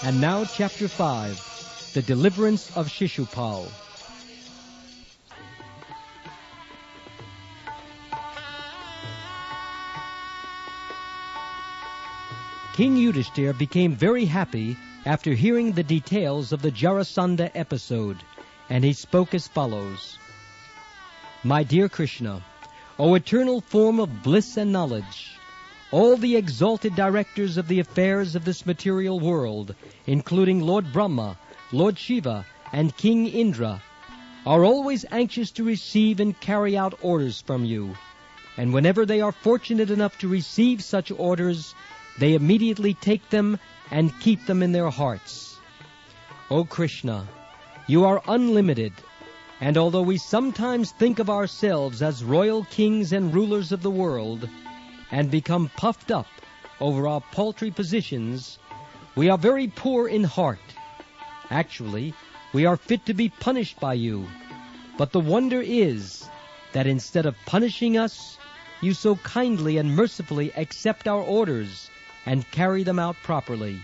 And now Chapter 5, The Deliverance of Shishupal. King Yudhishthira became very happy after hearing the details of the Jarasandha episode, and he spoke as follows. My dear Krishna, O eternal form of bliss and knowledge, all the exalted directors of the affairs of this material world, including Lord Brahma, Lord Shiva, and King Indra, are always anxious to receive and carry out orders from you, and whenever they are fortunate enough to receive such orders, they immediately take them and keep them in their hearts. O Krishna, you are unlimited, and although we sometimes think of ourselves as royal kings and rulers of the world, and become puffed up over our paltry positions, we are very poor in heart. Actually, we are fit to be punished by you. But the wonder is that instead of punishing us, you so kindly and mercifully accept our orders and carry them out properly.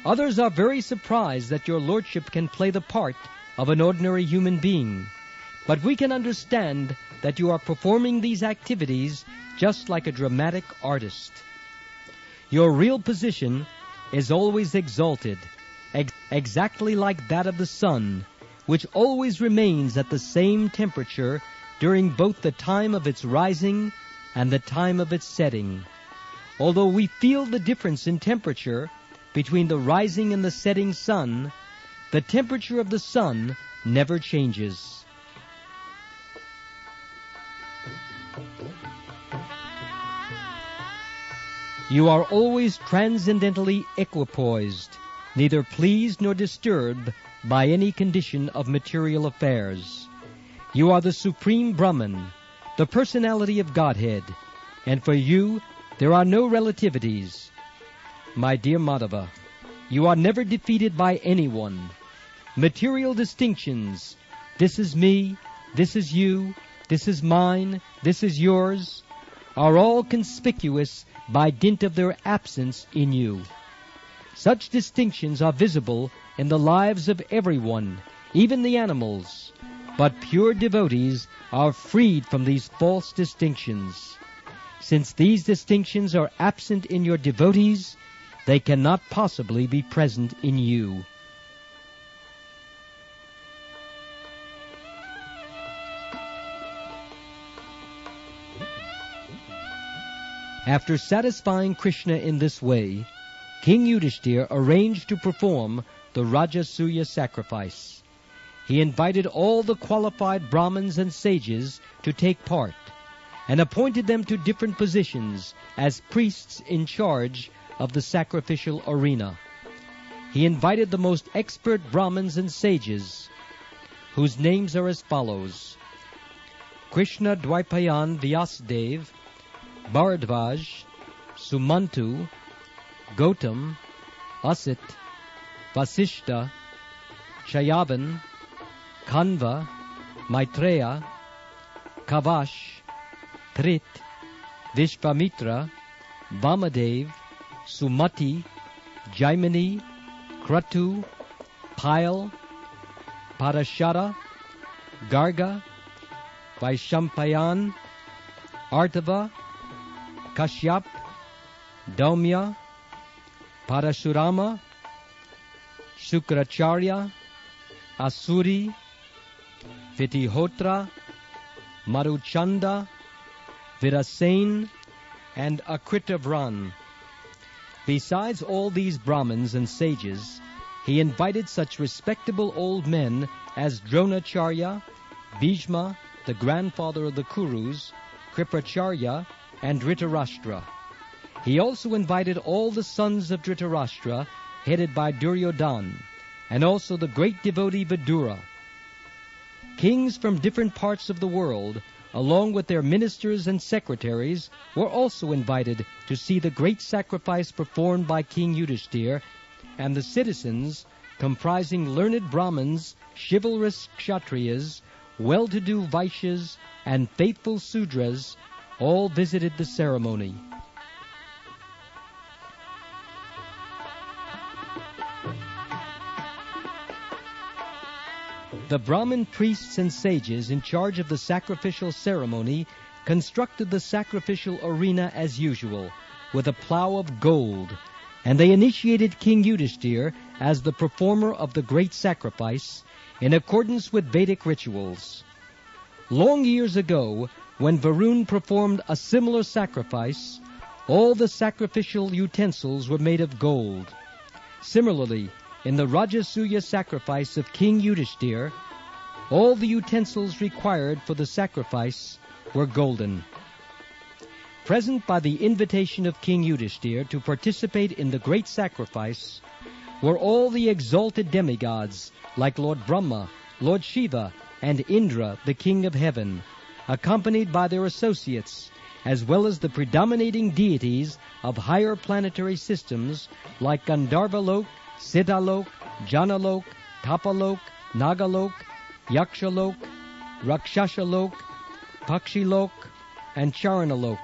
Others are very surprised that your lordship can play the part of an ordinary human being, but we can understand that you are performing these activities just like a dramatic artist. Your real position is always exalted, exactly like that of the sun, which always remains at the same temperature during both the time of its rising and the time of its setting. Although we feel the difference in temperature between the rising and the setting sun, the temperature of the sun never changes. You are always transcendently equipoised, neither pleased nor disturbed by any condition of material affairs. You are the Supreme Brahman, the personality of Godhead, and for you there are no relativities. My dear Madhava, you are never defeated by anyone. Material distinctions, this is me, this is you, this is mine, this is yours, are all conspicuous by dint of their absence in you. Such distinctions are visible in the lives of everyone, even the animals, but pure devotees are freed from these false distinctions. Since these distinctions are absent in your devotees, they cannot possibly be present in you. After satisfying Krishna in this way, King Yudhishthira arranged to perform the Rajasuya Sacrifice. He invited all the qualified Brahmins and sages to take part, and appointed them to different positions as priests in charge of the sacrificial arena. He invited the most expert Brahmins and sages, whose names are as follows: Krishna Dvaipayan Vyasadev, Bharadvaj, Sumantu, Gautam, Asit, Vasishta, Shayavan, Kanva, Maitreya, Kavash, Trit, Vishvamitra, Vamadev, Sumati, Jaimini, Kratu, Pile, Parashara, Garga, Vaishampayan, Artava, Kashyap, Daumya, Parashurama, Shukracharya, Asuri, Vitihotra, Maruchanda, Virasen, and Akritavran. Besides all these Brahmins and sages, he invited such respectable old men as Dronacharya, Bhishma, the grandfather of the Kurus, Kripracharya, and Dhritarashtra. He also invited all the sons of Dhritarashtra, headed by Duryodhana, and also the great devotee Vidura. Kings from different parts of the world, along with their ministers and secretaries, were also invited to see the great sacrifice performed by King Yudhishthira, and the citizens, comprising learned Brahmins, chivalrous Kshatriyas, well-to-do Vaishyas, and faithful Sudras, all visited the ceremony. The Brahmin priests and sages in charge of the sacrificial ceremony constructed the sacrificial arena as usual, with a plow of gold, and they initiated King Yudhishthir as the performer of the great sacrifice in accordance with Vedic rituals. Long years ago, when Varun performed a similar sacrifice, all the sacrificial utensils were made of gold. Similarly, in the Rajasuya Sacrifice of King Yudhishthir, all the utensils required for the sacrifice were golden. Present by the invitation of King Yudhishthir to participate in the great sacrifice were all the exalted demigods like Lord Brahma, Lord Shiva, and Indra, the king of heaven, accompanied by their associates, as well as the predominating deities of higher planetary systems like Gandharvalok, Siddhalok, Janalok, Tapalok, Nagalok, Yakshalok, Rakshashalok, Pakshilok, and Charanalok,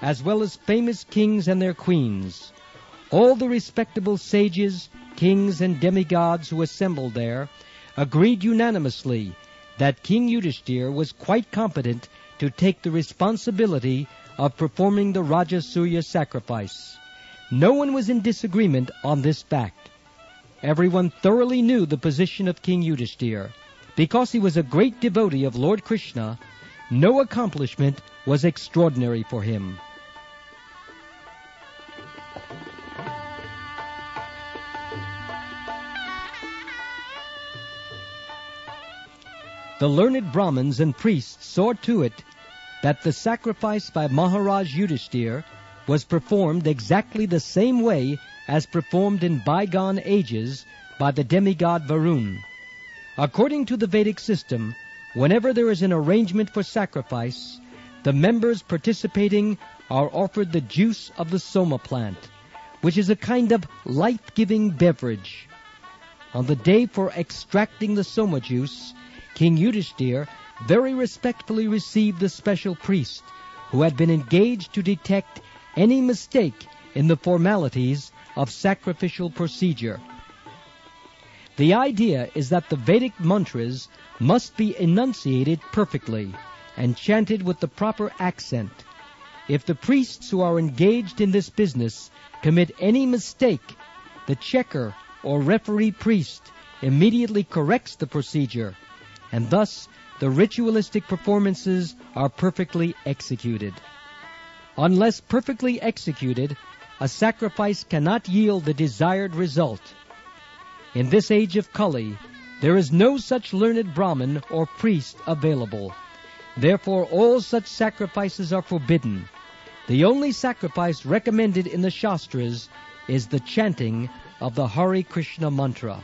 as well as famous kings and their queens. All the respectable sages, kings, and demigods who assembled there agreed unanimously that King Yudhishthir was quite competent to take the responsibility of performing the Rajasuya sacrifice. No one was in disagreement on this fact. Everyone thoroughly knew the position of King Yudhishthir. Because he was a great devotee of Lord Krishna, no accomplishment was extraordinary for him. The learned Brahmins and priests saw to it that the sacrifice by Maharaj Yudhishthir was performed exactly the same way as performed in bygone ages by the demigod Varun. According to the Vedic system, whenever there is an arrangement for sacrifice, the members participating are offered the juice of the soma plant, which is a kind of life-giving beverage. On the day for extracting the soma juice, King Yudhishthir very respectfully received the special priest who had been engaged to detect any mistake in the formalities of sacrificial procedure. The idea is that the Vedic mantras must be enunciated perfectly and chanted with the proper accent. If the priests who are engaged in this business commit any mistake, the checker or referee priest immediately corrects the procedure, and thus the ritualistic performances are perfectly executed. Unless perfectly executed, a sacrifice cannot yield the desired result. In this age of Kali, there is no such learned Brahmin or priest available. Therefore, all such sacrifices are forbidden. The only sacrifice recommended in the Shastras is the chanting of the Hare Krishna mantra.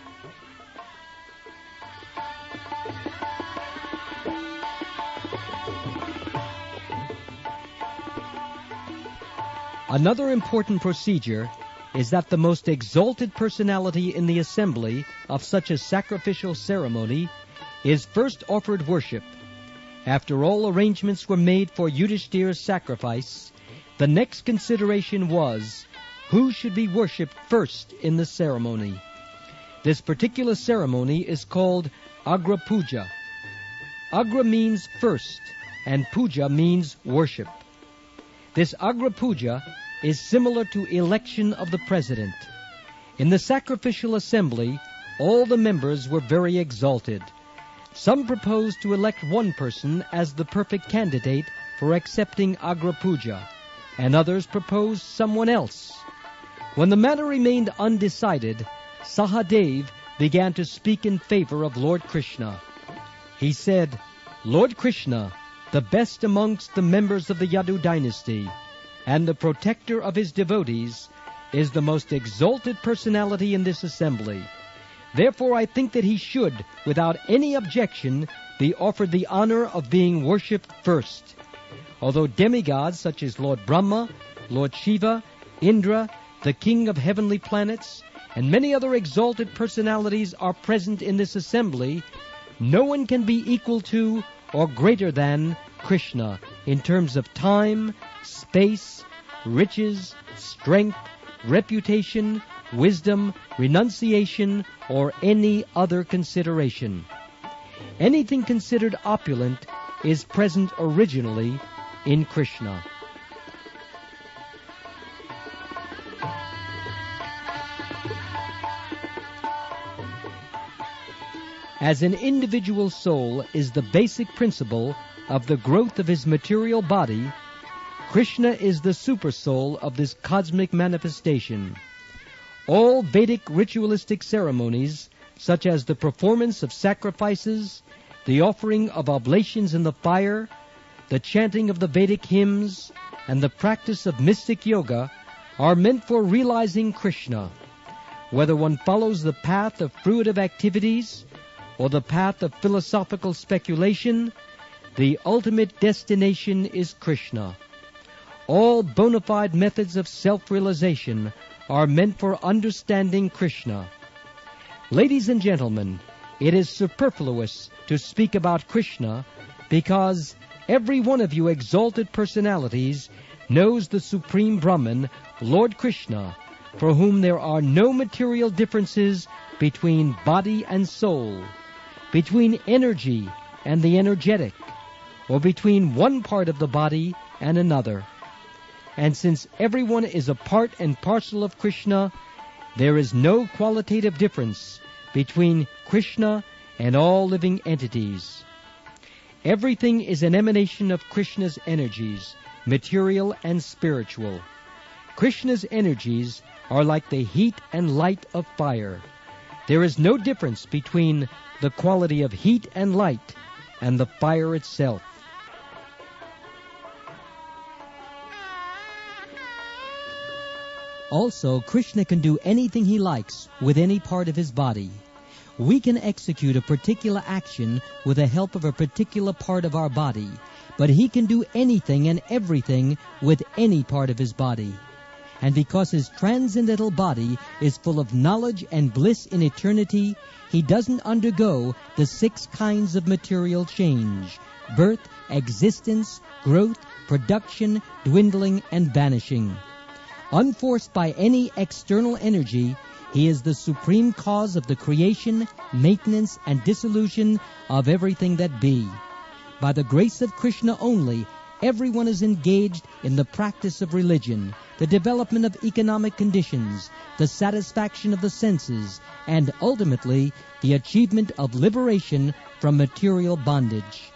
Another important procedure is that the most exalted personality in the assembly of such a sacrificial ceremony is first offered worship. After all arrangements were made for Yudhishthir's sacrifice, the next consideration was who should be worshipped first in the ceremony. This particular ceremony is called Agra Puja. Agra means first, and Puja means worship. This Agra Puja is similar to election of the president. In the sacrificial assembly, all the members were very exalted. Some proposed to elect one person as the perfect candidate for accepting Agra Puja, and others proposed someone else. When the matter remained undecided, Sahadev began to speak in favor of Lord Krishna. He said, "Lord Krishna, the best amongst the members of the Yadu dynasty, and the protector of his devotees, is the most exalted personality in this assembly. Therefore I think that he should, without any objection, be offered the honor of being worshipped first. Although demigods such as Lord Brahma, Lord Shiva, Indra, the king of heavenly planets, and many other exalted personalities are present in this assembly, no one can be equal to or greater than Krishna in terms of time, space, riches, strength, reputation, wisdom, renunciation, or any other consideration. anything considered opulent is present originally in Krishna. As an individual soul is the basic principle of the growth of his material body, Krishna is the supersoul of this cosmic manifestation. All Vedic ritualistic ceremonies, such as the performance of sacrifices, the offering of oblations in the fire, the chanting of the Vedic hymns, and the practice of mystic yoga, are meant for realizing Krishna. Whether one follows the path of fruitive activities or the path of philosophical speculation, the ultimate destination is Krishna. All bona fide methods of self-realization are meant for understanding Krishna. Ladies and gentlemen, it is superfluous to speak about Krishna because every one of you exalted personalities knows the Supreme Brahman, Lord Krishna, for whom there are no material differences between body and soul, between energy and the energetic, or between one part of the body and another. And since everyone is a part and parcel of Krishna, there is no qualitative difference between Krishna and all living entities. Everything is an emanation of Krishna's energies, material and spiritual. Krishna's energies are like the heat and light of fire. There is no difference between the quality of heat and light and the fire itself. Also, Krishna can do anything he likes with any part of his body. We can execute a particular action with the help of a particular part of our body, but he can do anything and everything with any part of his body. And because his transcendental body is full of knowledge and bliss in eternity, he doesn't undergo the 6 kinds of material change: birth, existence, growth, production, dwindling, and vanishing. Unforced by any external energy, he is the supreme cause of the creation, maintenance, and dissolution of everything that be. By the grace of Krishna only, everyone is engaged in the practice of religion, the development of economic conditions, the satisfaction of the senses, and ultimately the achievement of liberation from material bondage.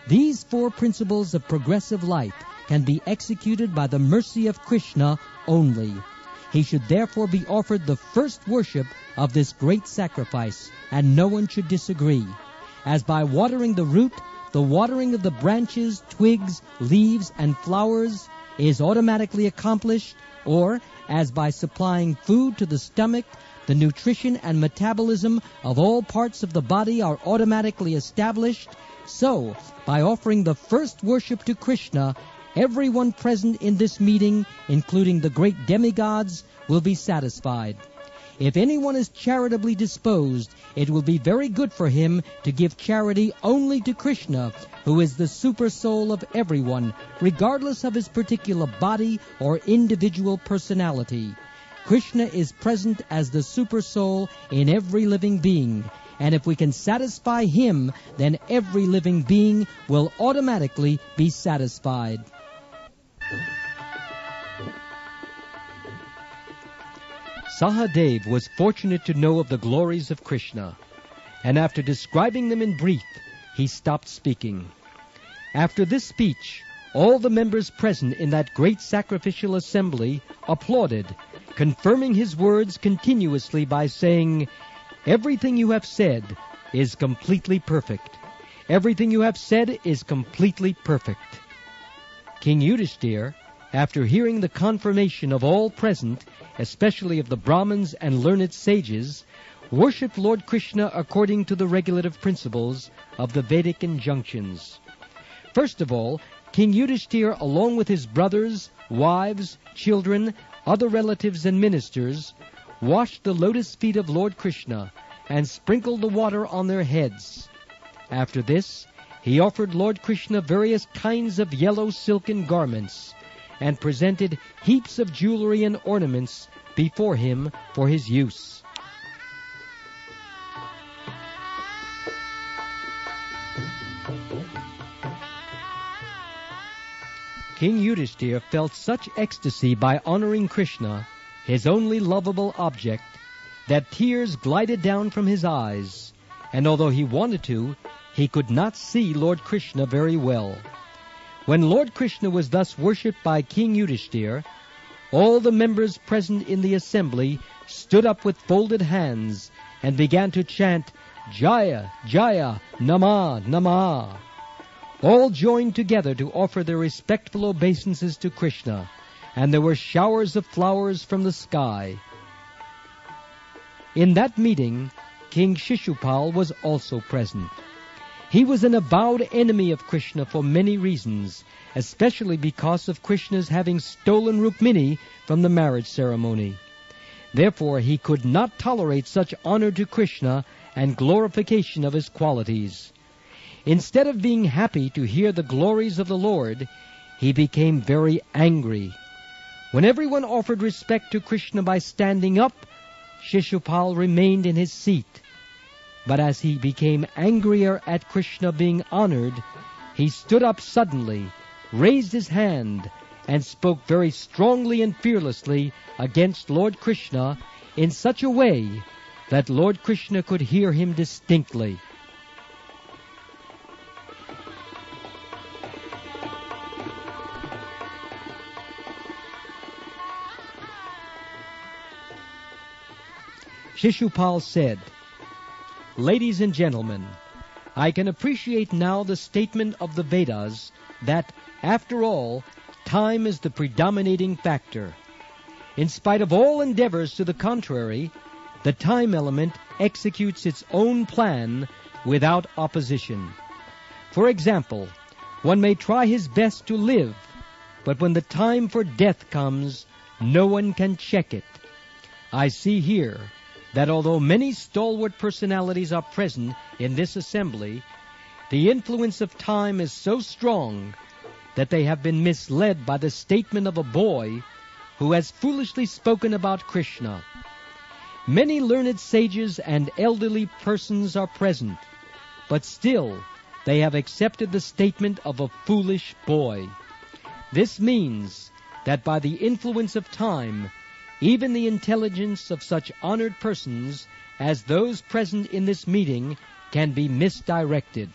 These 4 principles of progressive life can be executed by the mercy of Krishna only. He should therefore be offered the first worship of this great sacrifice, and no one should disagree. As by watering the root, the watering of the branches, twigs, leaves, and flowers is automatically accomplished, or as by supplying food to the stomach, the nutrition and metabolism of all parts of the body are automatically established, so, by offering the first worship to Krishna, everyone present in this meeting, including the great demigods, will be satisfied. If anyone is charitably disposed, it will be very good for him to give charity only to Krishna, who is the super soul of everyone, regardless of his particular body or individual personality. Krishna is present as the super soul in every living being, and if we can satisfy him, then every living being will automatically be satisfied. Sahadev was fortunate to know of the glories of Krishna, and after describing them in brief, he stopped speaking. After this speech, all the members present in that great sacrificial assembly applauded, confirming his words continuously by saying, "Everything you have said is completely perfect. Everything you have said is completely perfect." King Yudhishthira, after hearing the confirmation of all present, especially of the Brahmins and learned sages, worshipped Lord Krishna according to the regulative principles of the Vedic injunctions. First of all, King Yudhishthira, along with his brothers, wives, children, other relatives and ministers, washed the lotus feet of Lord Krishna and sprinkled the water on their heads. After this, he offered Lord Krishna various kinds of yellow silken garments, and presented heaps of jewelry and ornaments before him for his use. King Yudhishthira felt such ecstasy by honoring Krishna, his only lovable object, that tears glided down from his eyes, and although he wanted to, he could not see Lord Krishna very well. When Lord Krishna was thus worshipped by King Yudhishthira, all the members present in the assembly stood up with folded hands and began to chant, Jaya, Jaya, Nama, Nama. All joined together to offer their respectful obeisances to Krishna, and there were showers of flowers from the sky. In that meeting, King Shishupal was also present. He was an avowed enemy of Krishna for many reasons, especially because of Krishna's having stolen Rukmini from the marriage ceremony. Therefore, he could not tolerate such honor to Krishna and glorification of his qualities. Instead of being happy to hear the glories of the Lord, he became very angry. When everyone offered respect to Krishna by standing up, Shishupal remained in his seat. But as he became angrier at Krishna being honored, he stood up suddenly, raised his hand, and spoke very strongly and fearlessly against Lord Krishna in such a way that Lord Krishna could hear him distinctly. Shishupal said, Ladies and gentlemen, I can appreciate now the statement of the Vedas that, after all, time is the predominating factor. In spite of all endeavors to the contrary, the time element executes its own plan without opposition. For example, one may try his best to live, but when the time for death comes, no one can check it. I see here that although many stalwart personalities are present in this assembly, the influence of time is so strong that they have been misled by the statement of a boy who has foolishly spoken about Krishna. Many learned sages and elderly persons are present, but still they have accepted the statement of a foolish boy. This means that by the influence of time, even the intelligence of such honored persons as those present in this meeting can be misdirected.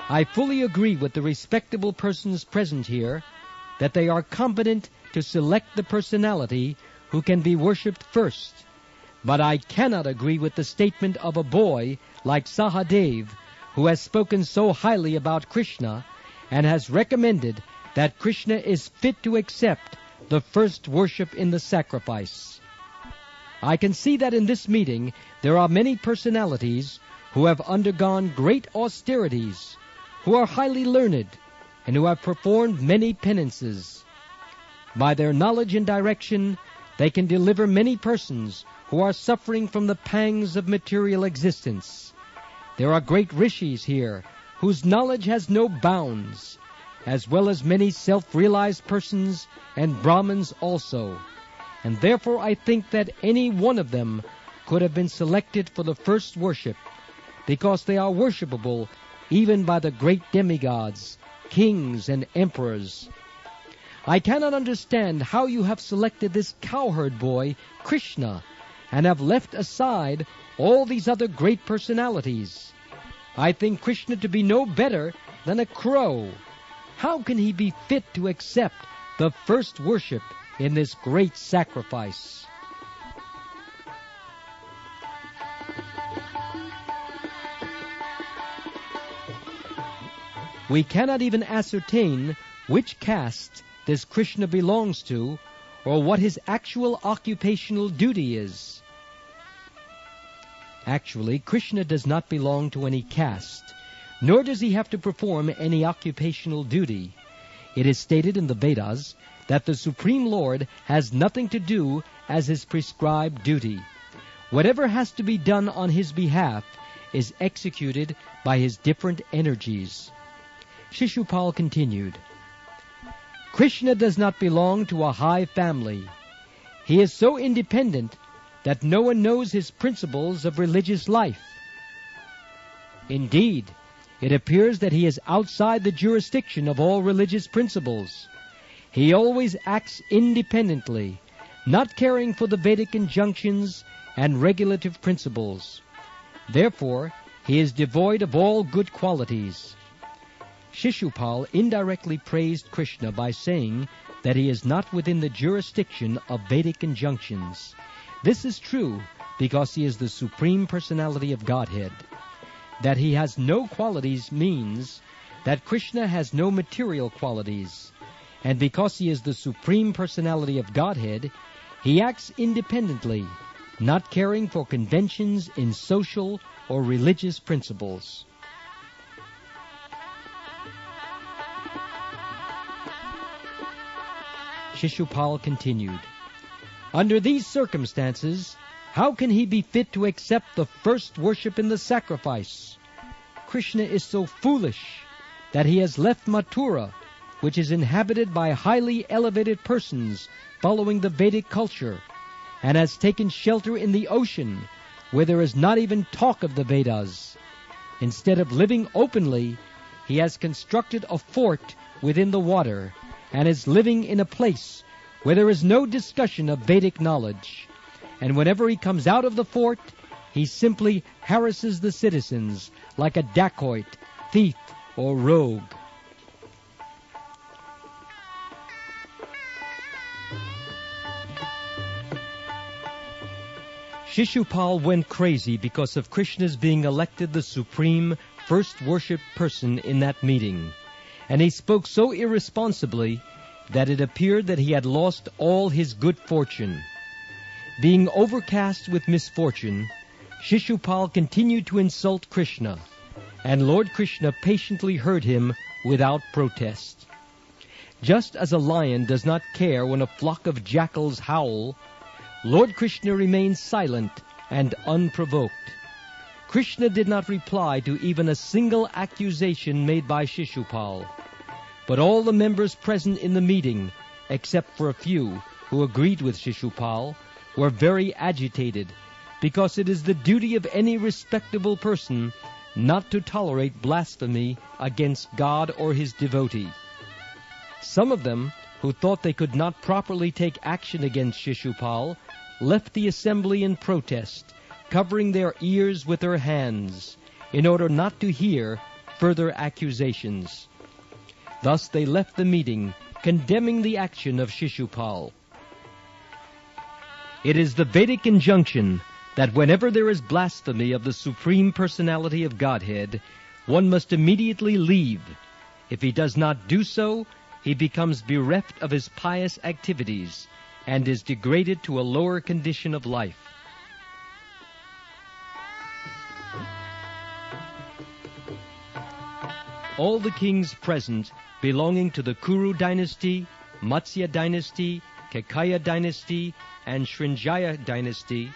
I fully agree with the respectable persons present here that they are competent to select the personality who can be worshipped first, but I cannot agree with the statement of a boy like Sahadev, who has spoken so highly about Krishna and has recommended that Krishna is fit to accept the first worship in the sacrifice. I can see that in this meeting there are many personalities who have undergone great austerities, who are highly learned, and who have performed many penances. By their knowledge and direction, they can deliver many persons who are suffering from the pangs of material existence. There are great rishis here whose knowledge has no bounds, as well as many self-realized persons and Brahmins also, and therefore I think that any one of them could have been selected for the first worship, because they are worshipable even by the great demigods, kings, and emperors. I cannot understand how you have selected this cowherd boy, Krishna, and have left aside all these other great personalities. I think Krishna to be no better than a crow. How can he be fit to accept the first worship in this great sacrifice? We cannot even ascertain which caste this Krishna belongs to, or what his actual occupational duty is. Actually, Krishna does not belong to any caste, nor does he have to perform any occupational duty. It is stated in the Vedas that the Supreme Lord has nothing to do as his prescribed duty. Whatever has to be done on his behalf is executed by his different energies. Shishupal continued, Krishna does not belong to a high family. He is so independent that no one knows his principles of religious life. Indeed, it appears that he is outside the jurisdiction of all religious principles. He always acts independently, not caring for the Vedic injunctions and regulative principles. Therefore, he is devoid of all good qualities. Shishupal indirectly praised Krishna by saying that he is not within the jurisdiction of Vedic injunctions. This is true because he is the Supreme Personality of Godhead. That he has no qualities means that Krishna has no material qualities. And because he is the Supreme Personality of Godhead, he acts independently, not caring for conventions in social or religious principles. Shishupal continued, "Under these circumstances, how can he be fit to accept the first worship in the sacrifice? Krishna is so foolish that he has left Mathura, which is inhabited by highly elevated persons following the Vedic culture, and has taken shelter in the ocean, where there is not even talk of the Vedas. Instead of living openly, he has constructed a fort within the water, and is living in a place where there is no discussion of Vedic knowledge. And whenever he comes out of the fort, he simply harasses the citizens like a dacoit, thief, or rogue." Shishupal went crazy because of Krishna's being elected the supreme first worship person in that meeting, and he spoke so irresponsibly that it appeared that he had lost all his good fortune. Being overcast with misfortune, Shishupal continued to insult Krishna, and Lord Krishna patiently heard him without protest. Just as a lion does not care when a flock of jackals howl, Lord Krishna remained silent and unprovoked. Krishna did not reply to even a single accusation made by Shishupal. But all the members present in the meeting, except for a few who agreed with Shishupal, were very agitated, because it is the duty of any respectable person not to tolerate blasphemy against God or his devotee. Some of them, who thought they could not properly take action against Shishupal, left the assembly in protest, covering their ears with their hands, in order not to hear further accusations. Thus they left the meeting, condemning the action of Shishupal. It is the Vedic injunction that whenever there is blasphemy of the Supreme Personality of Godhead, one must immediately leave. If he does not do so, he becomes bereft of his pious activities and is degraded to a lower condition of life. All the kings present belonging to the Kuru dynasty, Matsya dynasty, Kekaya dynasty, and Srinjaya dynasty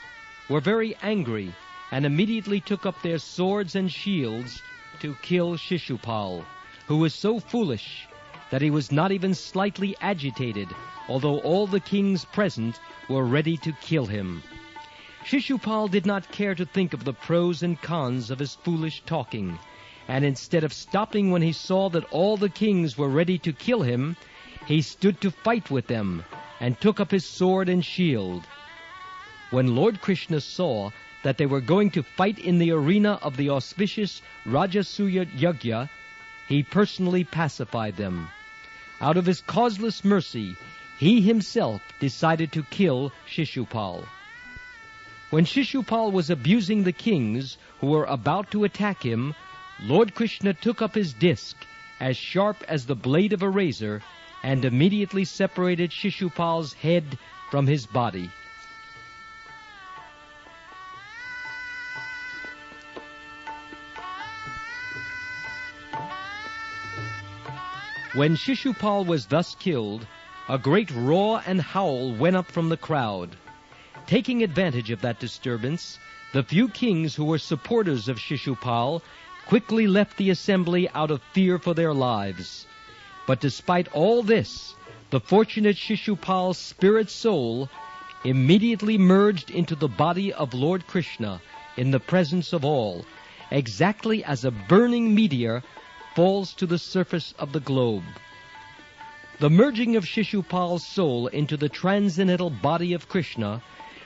were very angry and immediately took up their swords and shields to kill Shishupal, who was so foolish that he was not even slightly agitated, although all the kings present were ready to kill him. Shishupal did not care to think of the pros and cons of his foolish talking, and instead of stopping when he saw that all the kings were ready to kill him, he stood to fight with them, and took up his sword and shield. When Lord Krishna saw that they were going to fight in the arena of the auspicious Rajasuya Yajna, he personally pacified them. Out of his causeless mercy, he himself decided to kill Shishupal. When Shishupal was abusing the kings who were about to attack him, Lord Krishna took up his disc, as sharp as the blade of a razor, and immediately separated Shishupal's head from his body. When Shishupal was thus killed, a great roar and howl went up from the crowd. Taking advantage of that disturbance, the few kings who were supporters of Shishupal quickly left the assembly out of fear for their lives. But despite all this, the fortunate Shishupal's spirit soul immediately merged into the body of Lord Krishna in the presence of all, exactly as a burning meteor falls to the surface of the globe. The merging of Shishupal's soul into the transcendental body of Krishna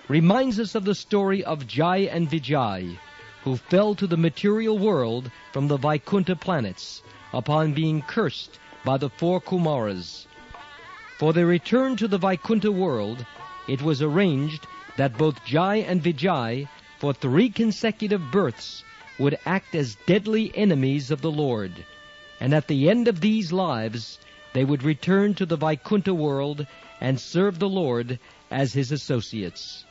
reminds us of the story of Jai and Vijay, who fell to the material world from the Vaikuntha planets upon being cursed by the 4 Kumaras. For their return to the Vaikuntha world, it was arranged that both Jai and Vijay, for 3 consecutive births, would act as deadly enemies of the Lord, and at the end of these lives they would return to the Vaikuntha world and serve the Lord as his associates.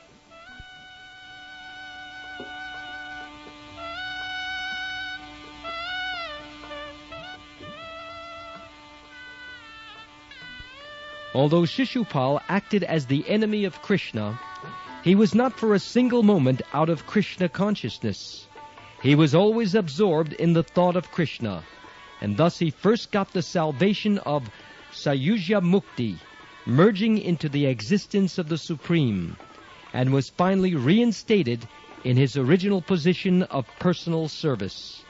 Although Shishupal acted as the enemy of Krishna, he was not for a single moment out of Krishna consciousness. He was always absorbed in the thought of Krishna, and thus he first got the salvation of Sayuja Mukti, merging into the existence of the Supreme, and was finally reinstated in his original position of personal service.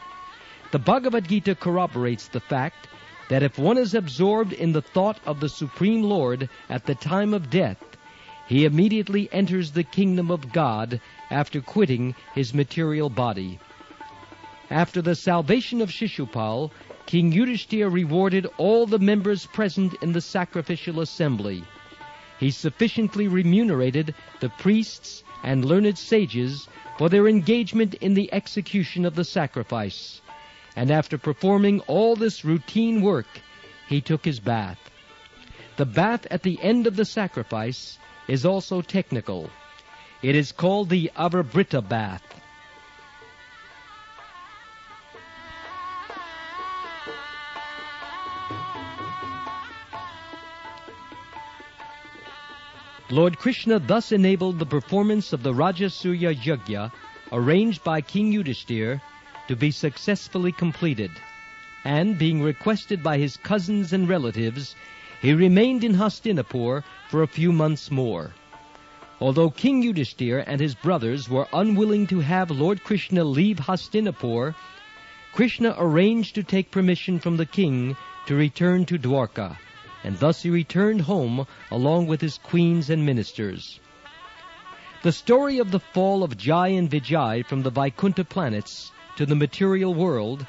The Bhagavad Gita corroborates the fact that if one is absorbed in the thought of the Supreme Lord at the time of death, he immediately enters the kingdom of God after quitting his material body. After the salvation of Shishupal, King Yudhishthira rewarded all the members present in the sacrificial assembly. He sufficiently remunerated the priests and learned sages for their engagement in the execution of the sacrifice. And after performing all this routine work, he took his bath. The bath at the end of the sacrifice is also technical. It is called the Avabrita bath. Lord Krishna thus enabled the performance of the Rajasuya Yajna, arranged by King Yudhishthira, to be successfully completed, and being requested by his cousins and relatives, he remained in Hastinapur for a few months more. Although King Yudhishthira and his brothers were unwilling to have Lord Krishna leave Hastinapur, Krishna arranged to take permission from the king to return to Dwarka, and thus he returned home along with his queens and ministers. The story of the fall of Jai and Vijay from the Vaikuntha planets to the material world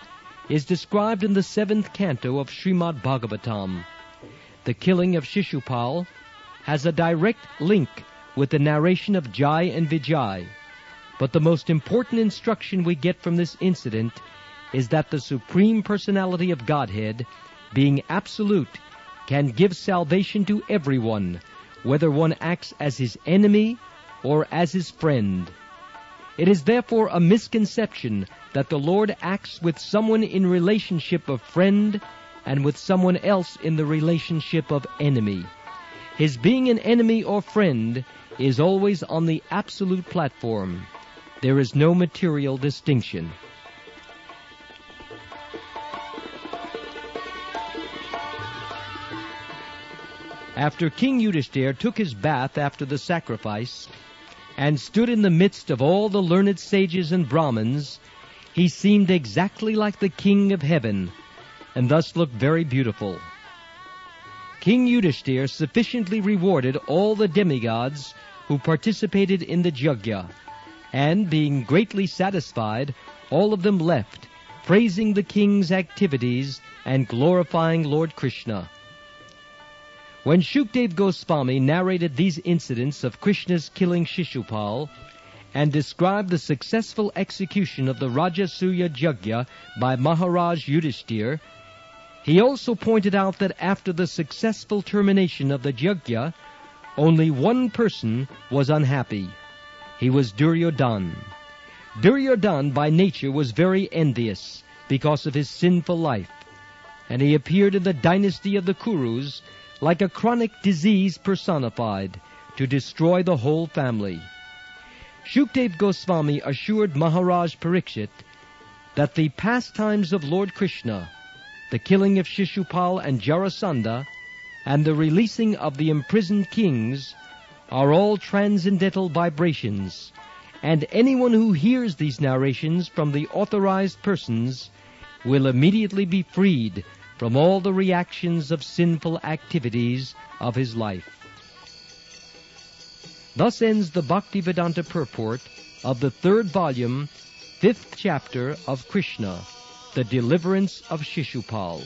is described in the 7th canto of Srimad Bhagavatam. The killing of Shishupal has a direct link with the narration of Jai and Vijay, but the most important instruction we get from this incident is that the Supreme Personality of Godhead, being absolute, can give salvation to everyone, whether one acts as his enemy or as his friend. It is therefore a misconception that the Lord acts with someone in relationship of friend and with someone else in the relationship of enemy. His being an enemy or friend is always on the absolute platform. There is no material distinction. After King Yudhishthira took his bath after the sacrifice and stood in the midst of all the learned sages and Brahmins, he seemed exactly like the king of heaven, and thus looked very beautiful. King Yudhishthira sufficiently rewarded all the demigods who participated in the yajna, and being greatly satisfied, all of them left, praising the king's activities and glorifying Lord Krishna. When Shukdev Goswami narrated these incidents of Krishna's killing Shishupal and described the successful execution of the Rajasuya Yajna by Maharaj Yudhishthira, he also pointed out that after the successful termination of the yajna, only one person was unhappy. He was Duryodhana. Duryodhana by nature was very envious because of his sinful life, and he appeared in the dynasty of the Kurus like a chronic disease personified, to destroy the whole family. Shukdev Goswami assured Maharaj Parikshit that the pastimes of Lord Krishna, the killing of Shishupal and Jarasandha, and the releasing of the imprisoned kings are all transcendental vibrations, and anyone who hears these narrations from the authorized persons will immediately be freed from all the reactions of sinful activities of his life. Thus ends the Bhaktivedanta purport of the 3rd volume, 5th chapter of Krishna, the Deliverance of Shishupal.